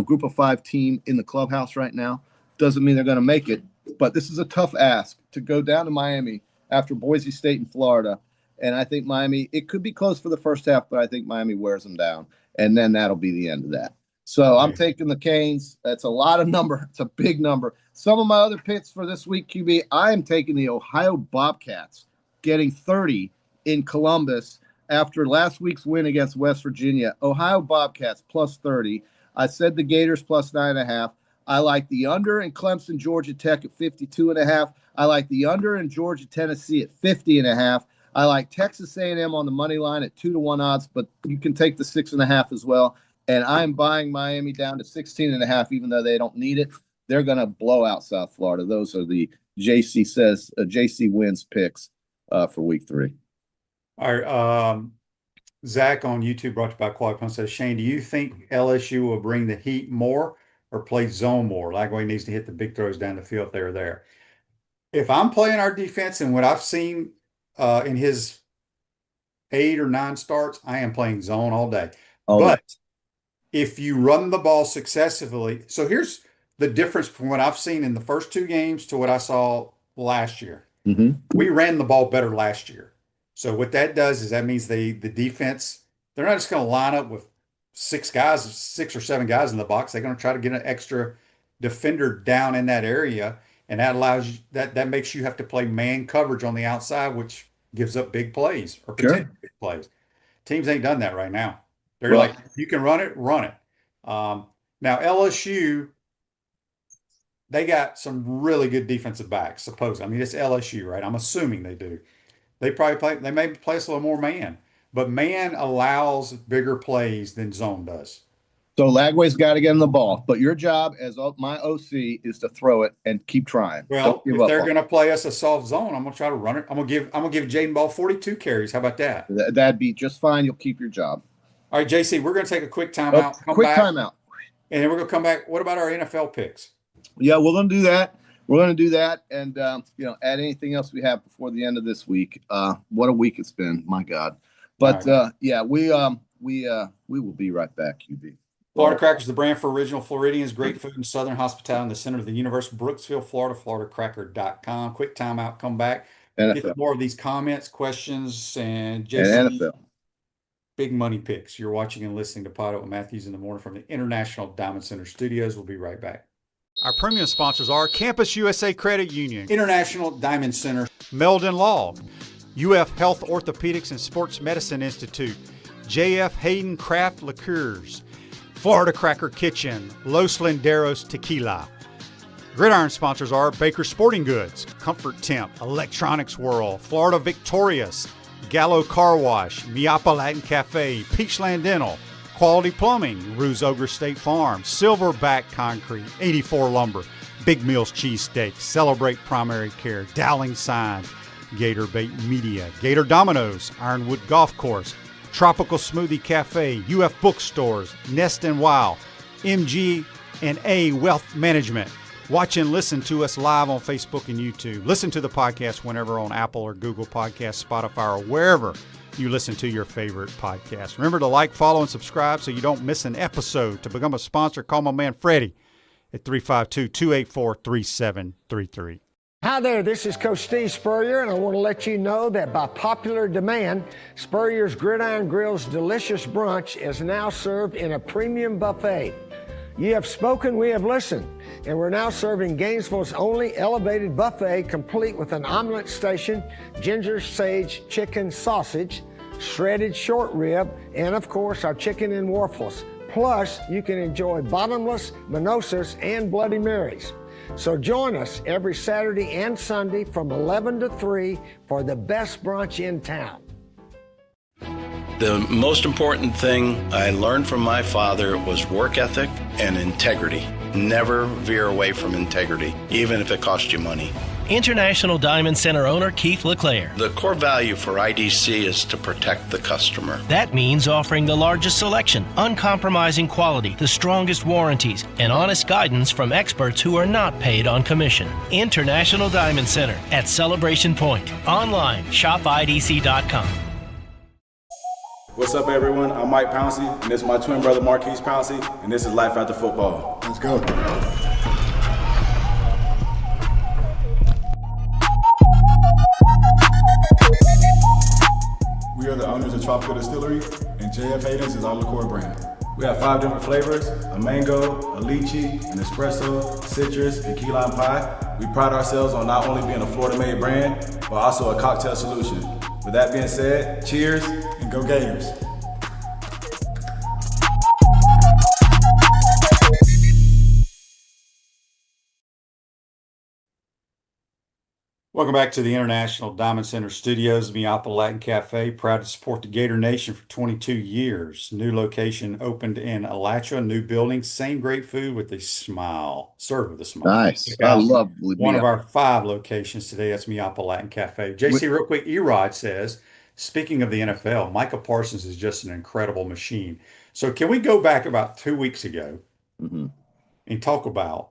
group of 5 team in the clubhouse right now. Doesn't mean they're going to make it, but this is a tough ask to go down to Miami after Boise State and Florida. And I think Miami, it could be close for the first half, but I think Miami wears them down. And then that'll be the end of that. So I'm taking the Canes. That's a lot of number. It's a big number. Some of my other picks for this week, QB, I am taking the Ohio Bobcats, getting 30 in Columbus after last week's win against West Virginia. Ohio Bobcats plus 30. I said the Gators plus 9.5. I like the under in Clemson, Georgia Tech at 52.5. I like the under in Georgia, Tennessee at 50.5. I like Texas A&M on the money line at 2-1 odds, but you can take the 6.5 as well. And I'm buying Miami down to 16.5, even though they don't need it. They're going to blow out South Florida. Those are the JC wins picks for week 3. All right. Zach on YouTube, brought to you by Quad Pump, says, Shane, do you think LSU will bring the heat more or play zone more? Lagway needs to hit the big throws down the field if they're there. If I'm playing our defense and what I've seen in his 8 or 9 starts, I am playing zone all day. But if you run the ball successfully, so here's the difference from what I've seen in the first 2 games to what I saw last year. Mm-hmm. We ran the ball better last year. So what that does is that means the defense, they're not just going to line up with 6 or 7 guys in the box. They're going to try to get an extra defender down in that area, and that allows you that makes you have to play man coverage on the outside, which gives up big plays or potential big plays. Teams ain't done that right now. They're like, you can run it, run it. Now LSU, they got some really good defensive backs. Supposedly, I mean, it's LSU, right? I'm assuming they do. They may play us a little more man, but man allows bigger plays than zone does. So Lagway's got to get in the ball, but your job as my OC is to throw it and keep trying. Well, if they're going to play us a soft zone, I'm going to try to run it. I'm going to give Jaden Ball 42 carries. How about that? That'd be just fine. You'll keep your job. All right, JC, we're going to take a quick timeout. Timeout. And then we're going to come back. What about our NFL picks? Yeah, we're going to do that. We're going to do that and, add anything else we have before the end of this week. What a week it's been. My God. But, we will be right back, QB. Florida Crackers, the brand for original Floridians. Great food and southern hospitality in the center of the universe. Brooksville, Florida, FloridaCracker.com. Quick timeout, come back. NFL. Get more of these comments, questions, and NFL. Big money picks. You're watching and listening to PodUp with Matthews in the morning from the International Diamond Center Studios. We'll be right back. Our premium sponsors are Campus USA Credit Union, International Diamond Center, Meldon Law, UF Health Orthopedics and Sports Medicine Institute, JF Hayden Craft Liqueurs, Florida Cracker Kitchen, Los Linderos Tequila. Gridiron sponsors are Baker Sporting Goods, Comfort Temp, Electronics World, Florida Victorious, Gallo Car Wash, Miapa Latin Cafe, Peachland Dental, Quality Plumbing, Ruse Ogre State Farm, Silverback Concrete, 84 Lumber, Big Mills Cheesesteak, Celebrate Primary Care, Dowling Sign, Gator Bait Media, Gator Dominoes, Ironwood Golf Course, Tropical Smoothie Cafe, UF Bookstores, Nest and Wow, MG&A Wealth Management. Watch and listen to us live on Facebook and YouTube. Listen to the podcast whenever on Apple or Google Podcasts, Spotify, or wherever you listen to your favorite podcast. Remember to like, follow, and subscribe so you don't miss an episode. To become a sponsor, call my man Freddie at 352-284-3733. Hi there, this is Coach Steve Spurrier, and I want to let you know that by popular demand, Spurrier's Gridiron Grill's delicious brunch is now served in a premium buffet. You have spoken, we have listened, and we're now serving Gainesville's only elevated buffet, complete with an omelet station, ginger sage chicken sausage, shredded short rib, and of course our chicken and waffles. Plus, you can enjoy bottomless mimosas and Bloody Marys. So join us every Saturday and Sunday from 11 to 3 for the best brunch in town. The most important thing I learned from my father was work ethic and integrity. Never veer away from integrity, even if it costs you money. International Diamond Center owner Keith LeClaire. The core value for IDC is to protect the customer. That means offering the largest selection, uncompromising quality, the strongest warranties, and honest guidance from experts who are not paid on commission. International Diamond Center at Celebration Point. Online, shopidc.com. What's up, everyone? I'm Mike Pouncey, and this is my twin brother Marquise Pouncey, and this is Life After Football. Let's go. We are the owners of Tropical Distillery, and JF Hayden's is our liqueur brand. We have 5 different flavors: a mango, a lychee, an espresso, citrus, and key lime pie. We pride ourselves on not only being a Florida-made brand, but also a cocktail solution. With that being said, cheers and go Gators. Welcome back to the International Diamond Center Studios, Miapa Latin Cafe. Proud to support the Gator Nation for 22 years. New location opened in Alachua, new building, same great food with a smile. Served with a smile. Nice. I love one of our 5 locations today. That's Miapa Latin Cafe. JC, real quick, Erod says, speaking of the NFL, Micah Parsons is just an incredible machine. So can we go back about 2 weeks ago and talk about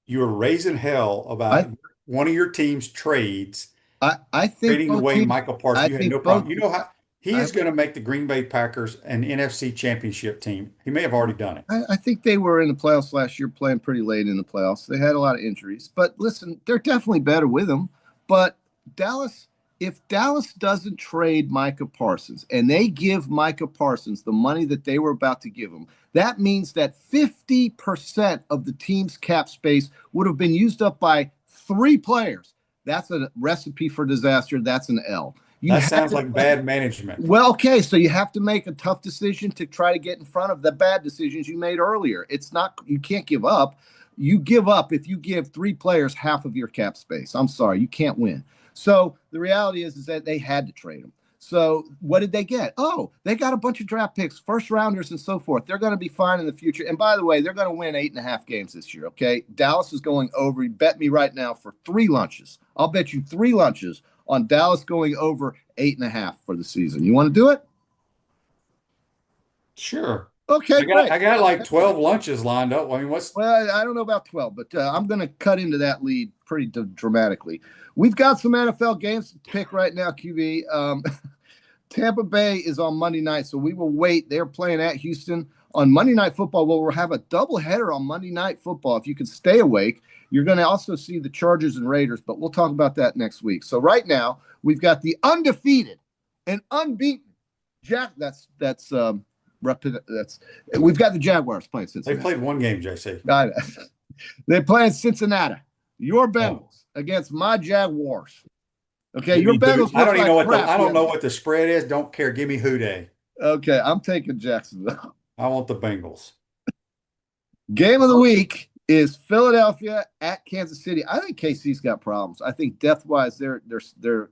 you were raising hell about one of your team's trades, I think trading away Michael Parsons. You had no problem. You know how he is going to make the Green Bay Packers an NFC championship team. He may have already done it. I think they were in the playoffs last year, playing pretty late in the playoffs. They had a lot of injuries. But listen, they're definitely better with him. But Dallas, if Dallas doesn't trade Micah Parsons and they give Micah Parsons the money that they were about to give him, that means that 50% of the team's cap space would have been used up by 3 players. That's a recipe for disaster. That's an L. That sounds like bad management. Well, okay, so you have to make a tough decision to try to get in front of the bad decisions you made earlier. It's not, you can't give up. You give up if you give 3 players half of your cap space. I'm sorry, you can't win. So the reality is that they had to trade him. So what did they get? Oh, they got a bunch of draft picks, first rounders, and so forth. They're going to be fine in the future. And by the way, they're going to win 8.5 games this year. Okay. Dallas is going over. You bet me right now for 3 lunches. I'll bet you 3 lunches on Dallas going over 8.5 for the season. You want to do it? Sure. Okay. I got like 12 lunches lined up. I mean, well, I don't know about 12, but I'm going to cut into that lead pretty dramatically. We've got some NFL games to pick right now, QB. Tampa Bay is on Monday night, so we will wait. They're playing at Houston on Monday Night Football. We'll have a doubleheader on Monday Night Football. If you can stay awake, you're going to also see the Chargers and Raiders, but we'll talk about that next week. So right now, we've got the undefeated and unbeaten we've got the Jaguars playing Cincinnati. They played 1 game, JC. They're playing Cincinnati. Your Bengals against my Jaguars. Okay, your Bengals. I don't know what the spread is. Don't care. Give me who day. Okay, I'm taking Jacksonville. I want the Bengals. Game of the week is Philadelphia at Kansas City. I think KC's got problems. I think depth-wise, they're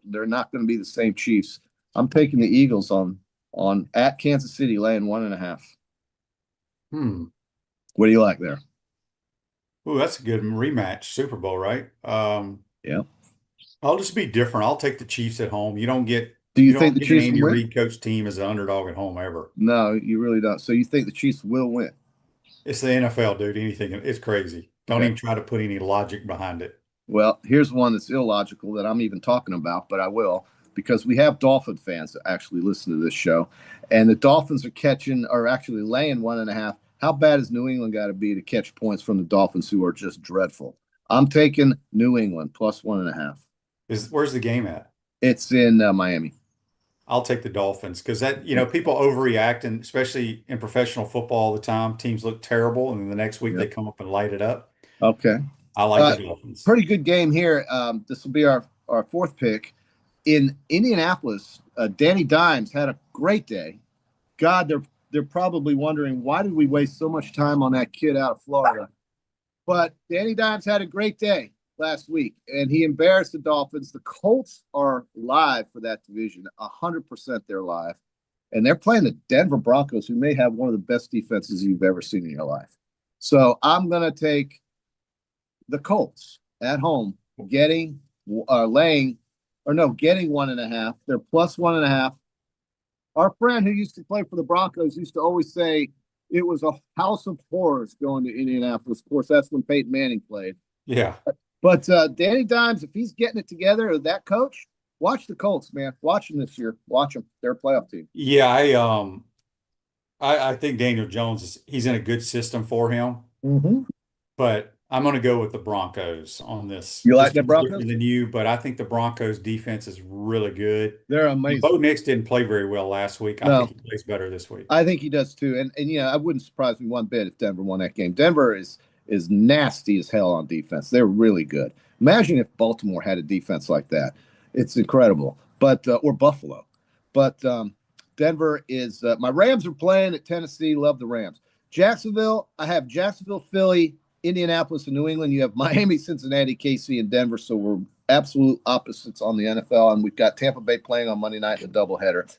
not going to be the same Chiefs. I'm taking the Eagles on at Kansas City, laying 1.5. What do you like there? Ooh, that's a good rematch. Super Bowl, right? Yeah. I'll just be different. I'll take the Chiefs at home. You don't get. Do you think the Chiefs Andy will win? Reid coach team as an underdog at home ever? No, you really don't. So you think the Chiefs will win? It's the NFL, dude. Anything, it's crazy. Don't even try to put any logic behind it. Well, here's one that's illogical that I'm even talking about, but I will, because we have Dolphin fans that actually listen to this show, and the Dolphins are actually laying 1.5. How bad has New England got to be to catch points from the Dolphins, who are just dreadful? I'm taking New England plus 1.5. Where's the game at? It's in Miami. I'll take the Dolphins because people overreact, and especially in professional football all the time, teams look terrible, and then the next week they come up and light it up. Okay. I like the Dolphins. Pretty good game here. This will be our 4th pick. In Indianapolis, Danny Dimes had a great day. God, they're probably wondering, why did we waste so much time on that kid out of Florida? But Danny Dimes had a great day last week, and he embarrassed the Dolphins. The Colts are live for that division. 100% they're live. and they're playing the Denver Broncos, who may have one of the best defenses you've ever seen in your life. So I'm going to take the Colts at home, getting 1.5. They're plus 1.5. Our friend who used to play for the Broncos used to always say it was a house of horrors going to Indianapolis. Of course, that's when Peyton Manning played. Yeah. But Danny Dimes, if he's getting it together, or that coach, watch the Colts, man. Watch them this year. Watch them. They're a playoff team. Yeah, I think Daniel Jones he's in a good system for him, but I'm going to go with the Broncos on this. You like Just the Broncos? different than you, but I think the Broncos defense is really good. They're amazing. Bo Nix didn't play very well last week. I think he plays better this week. I think he does too. And I wouldn't surprise me one bit if Denver won that game. Denver is nasty as hell on defense. They're really good. Imagine if Baltimore had a defense like that. It's incredible. But or Buffalo. But Denver is my Rams are playing at Tennessee. Love the Rams. Jacksonville, I have Jacksonville, Philly, Indianapolis, and New England. You have Miami, Cincinnati, KC, and Denver. So we're absolute opposites on the NFL. And we've got Tampa Bay playing on Monday night in a doubleheader.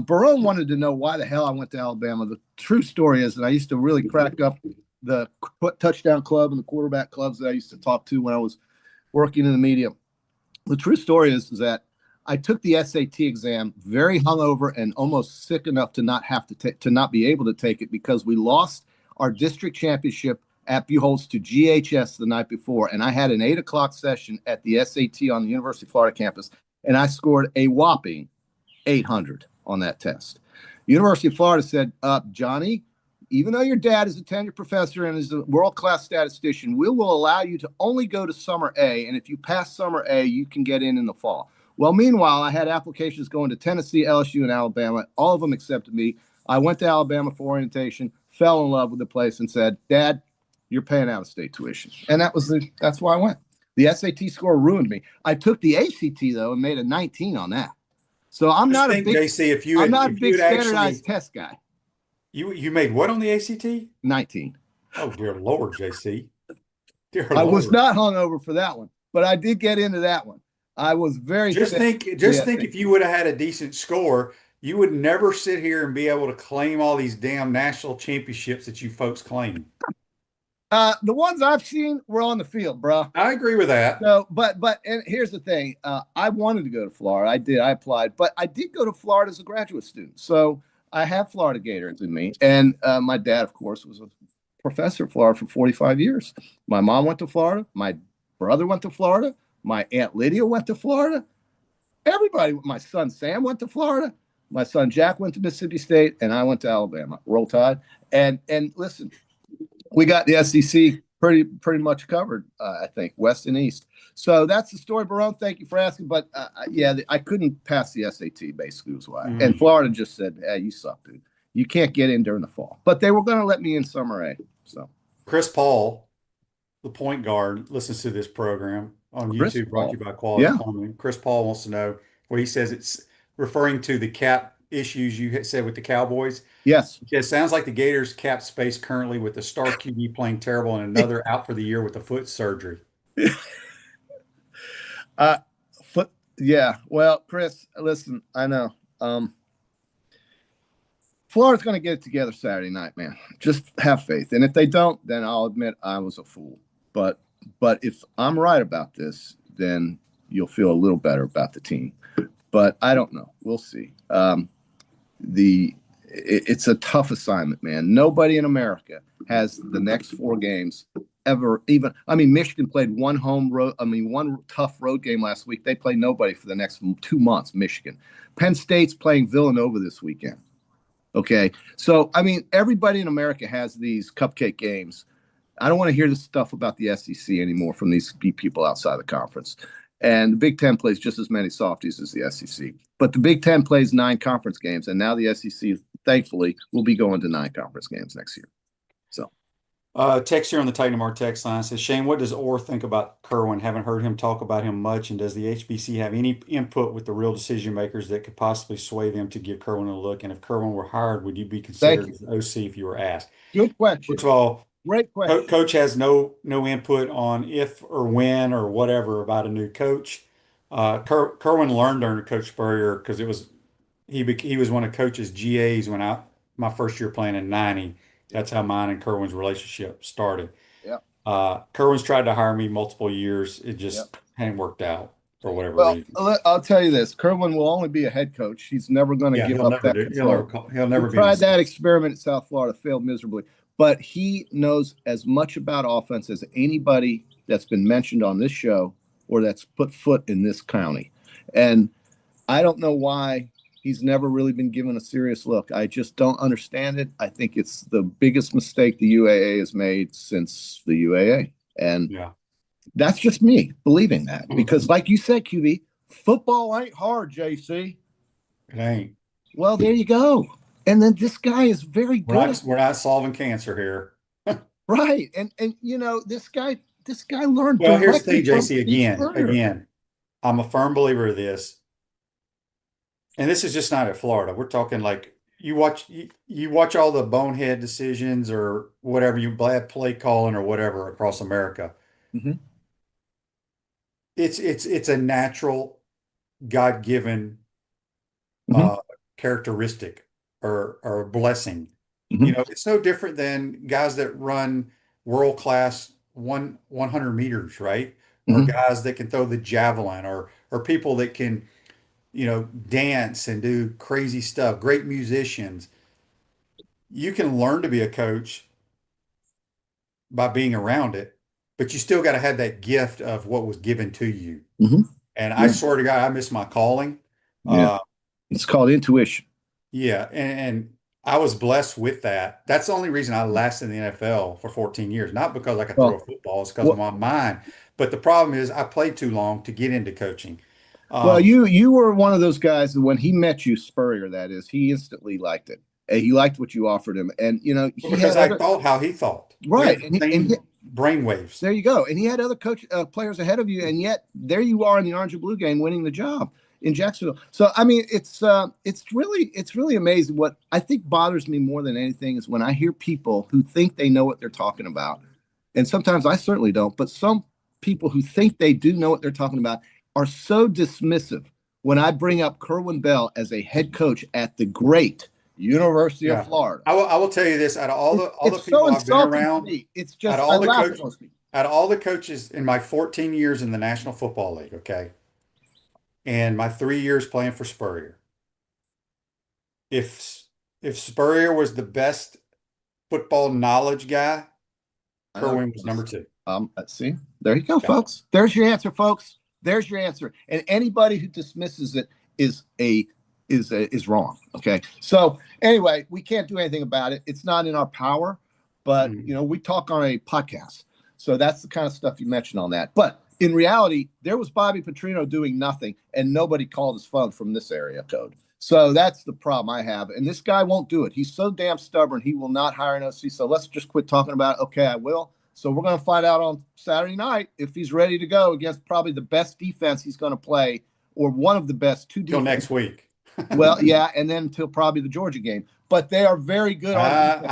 Barone wanted to know why the hell I went to Alabama. The true story is that I used to really crack up the touchdown club and the quarterback clubs that I used to talk to when I was working in the media. The true story is that I took the SAT exam very hungover and almost sick enough to not have to not be able to take it because we lost our district championship at Buchholz to GHS the night before, and I had an 8 o'clock session at the SAT on the University of Florida campus, and I scored a whopping 800 on that test. University of Florida said, Johnny, even though your dad is a tenured professor and is a world-class statistician, we will allow you to only go to Summer A, and if you pass Summer A, you can get in the fall. Well, meanwhile, I had applications going to Tennessee, LSU, and Alabama. All of them accepted me. I went to Alabama for orientation, fell in love with the place, and said, Dad, you're paying out-of-state tuition. And that's why I went. The SAT score ruined me. I took the ACT, though, and made a 19 on that. So I'm not a big standardized test guy. You made what on the ACT? 19. Oh, dear Lord, JC. I was not hungover for that one, but I did get into that one. I was very think if you would have had a decent score, you would never sit here and be able to claim all these damn national championships that you folks claim. The ones I've seen were on the field, bro. I agree with that. So, but and here's the thing. I wanted to go to Florida. I did. I applied, but I did go to Florida as a graduate student. So I have Florida Gators in me. And my dad, of course, was a professor at Florida for 45 years. My mom went to Florida. My brother went to Florida. My Aunt Lydia went to Florida. Everybody, my son Sam went to Florida. My son Jack went to Mississippi State, and I went to Alabama. Roll Tide. And listen, we got the SEC pretty much covered, I think, West and East. So that's the story, Barone. Thank you for asking. But I couldn't pass the SAT, basically, was why. And Florida just said, hey, you suck, dude. You can't get in during the fall. But they were going to let me in Summer A. So Chris Paul, the point guard, listens to this program on YouTube, brought to you by Quality Plumbing. Chris Paul wants to know where he says it's referring to the cap issues you had said with the Cowboys. Yes. It sounds like the Gators cap space currently with the star QB playing terrible and another out for the year with a foot surgery. Yeah. Well, Chris, listen, I know. Florida's going to get it together Saturday night, man. Just have faith. And if they don't, then I'll admit I was a fool. But if I'm right about this, then you'll feel a little better about the team. But I don't know. We'll see. It's a tough assignment, man. Nobody in America has the next 4 games ever. Michigan played one tough road game last week. They play nobody for the next 2 months, Michigan. Penn State's playing Villanova this weekend. Okay. So, everybody in America has these cupcake games. I don't want to hear this stuff about the SEC anymore from these people outside the conference. And the Big Ten plays just as many softies as the SEC. But the Big Ten plays 9 conference games, and now the SEC, thankfully, will be going to 9 conference games next year. So, text here on the Titan Mart text line says, Shane, what does Orr think about Kerwin? Haven't heard him talk about him much. And does the HBC have any input with the real decision makers that could possibly sway them to give Kerwin a look? And if Kerwin were hired, would you be considered as OC if you were asked? Good question. First of all, great question. Coach has no input on if or when or whatever about a new coach. Kerwin learned under Coach Spurrier because it was he was one of Coach's GAs when my first year playing in '90. That's how mine and Kerwin's relationship started. Yeah. Kerwin's tried to hire me multiple years. It just Yep. hadn't worked out for whatever Well, reason. I'll tell you this: Kerwin will only be a head coach. He's never going to Yeah, give he'll up never that do. control. He'll never We be an tried that assistant. experiment at South Florida, failed miserably. But he knows as much about offense as anybody that's been mentioned on this show or that's put foot in this county. And I don't know why he's never really been given a serious look. I just don't understand it. I think it's the biggest mistake the UAA has made since the UAA. And Yeah. that's just me believing that. Because like you said, QB, football ain't hard, JC. It ain't. Well, there you go. And then this guy is very good. We're not solving cancer here. Right. And you know, this guy learned. Well, here's the thing, directly from JC, Spurrier. again, I'm a firm believer of this. And this is just not at Florida. We're talking like you watch all the bonehead decisions or whatever, you bad play calling or whatever across America. Mhm. It's a natural God-given Mhm. characteristic or a blessing. Mhm. You know, it's no different than guys that run world-class 100 meters, right? Or Mhm. guys that can throw the javelin or people that can, you know, dance and do crazy stuff, great musicians. You can learn to be a coach by being around it, but you still got to have that gift of what was given to you. Mhm. And I swear to God, I miss my calling. Yeah. It's called intuition. Yeah, and I was blessed with that. That's the only reason I lasted in the NFL for 14 years. Not because I could throw a football, it's because of my mind. But the problem is I played too long to get into coaching. Well, you were one of those guys that when he met you, Spurrier, that is, he instantly liked it. And he liked what you offered him. And you know, he because had I thought how he thought. right. We had the same brain waves. There you go. And he had other players ahead of you, and yet there you are in the orange and blue game winning the job in Jacksonville. So I mean, it's really amazing. What I think bothers me more than anything is when I hear people who think they know what they're talking about, and sometimes I certainly don't, but some people who think they do know what they're talking about are so dismissive when I bring up Kerwin Bell as a head coach at the great University of Florida. I will tell you this: out of all the people I've been around, it's just out of all the coaches in my 14 years in the National Football League, okay, and my 3 years playing for Spurrier, if Spurrier was the best football knowledge guy, Kerwin was number 2. Let's see. There you go, folks. There's your answer, folks. There's your answer. And anybody who dismisses it is wrong. Okay. So anyway, we can't do anything about it. It's not in our power, but you know, we talk on a podcast. So that's the kind of stuff you mentioned on that. But in reality, there was Bobby Petrino doing nothing and nobody called his phone from this area code. So that's the problem I have. And this guy won't do it. He's so damn stubborn. He will not hire an OC. So let's just quit talking about it. Okay, I will. So we're going to find out on Saturday night if he's ready to go against probably the best defense he's going to play, or one of the best two defenses. Till next week. Well, yeah, and then until probably the Georgia game. But they are very good on defense.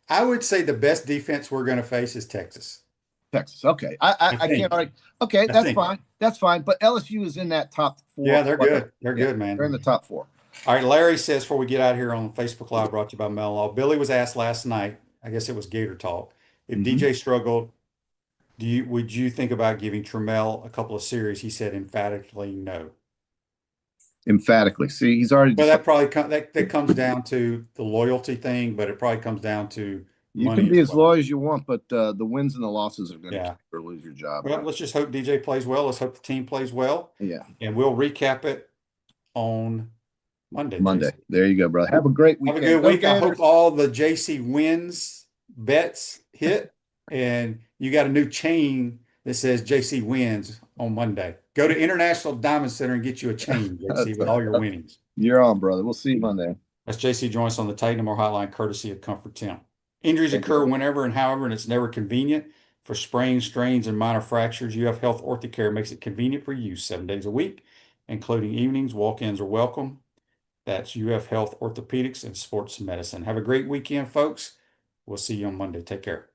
I would say the best defense we're going to face is Texas. Texas. Okay. I can't argue. Okay, that's fine. That's fine. But LSU is in that top 4. Yeah, they're good. They're good, man. They're in the top 4. All right, Larry says, before we get out here on Facebook Live, brought to you by Mel Law, Billy was asked last night, I guess it was Gator Talk, if DJ struggled, would you think about giving Trammell a couple of series? He said emphatically no. Emphatically. See, he's already. Well, that probably that comes down to the loyalty thing, but it probably comes down to you money can be as well. loyal as you want, but the wins and the losses are going to lose your job. Well, let's just hope DJ plays well. Let's hope the team plays well. Yeah, and we'll recap it on Monday. JC. There you go, brother. Have a great weekend. Have a good week. I hope all the JC wins bets hit, and you got a new chain that says JC wins on Monday. Go to International Diamond Center and get you a chain, JC, with all your winnings. You're on, brother. We'll see you Monday. That's JC joins us on the Titan More Hotline, courtesy of Comfort Temp. Injuries occur whenever and however, and it's never convenient. For sprains, strains, and minor fractures, UF Health Orthocare makes it convenient for use 7 days a week, including evenings. Walk-ins are welcome. That's UF Health Orthopedics and Sports Medicine. Have a great weekend, folks. We'll see you on Monday. Take care.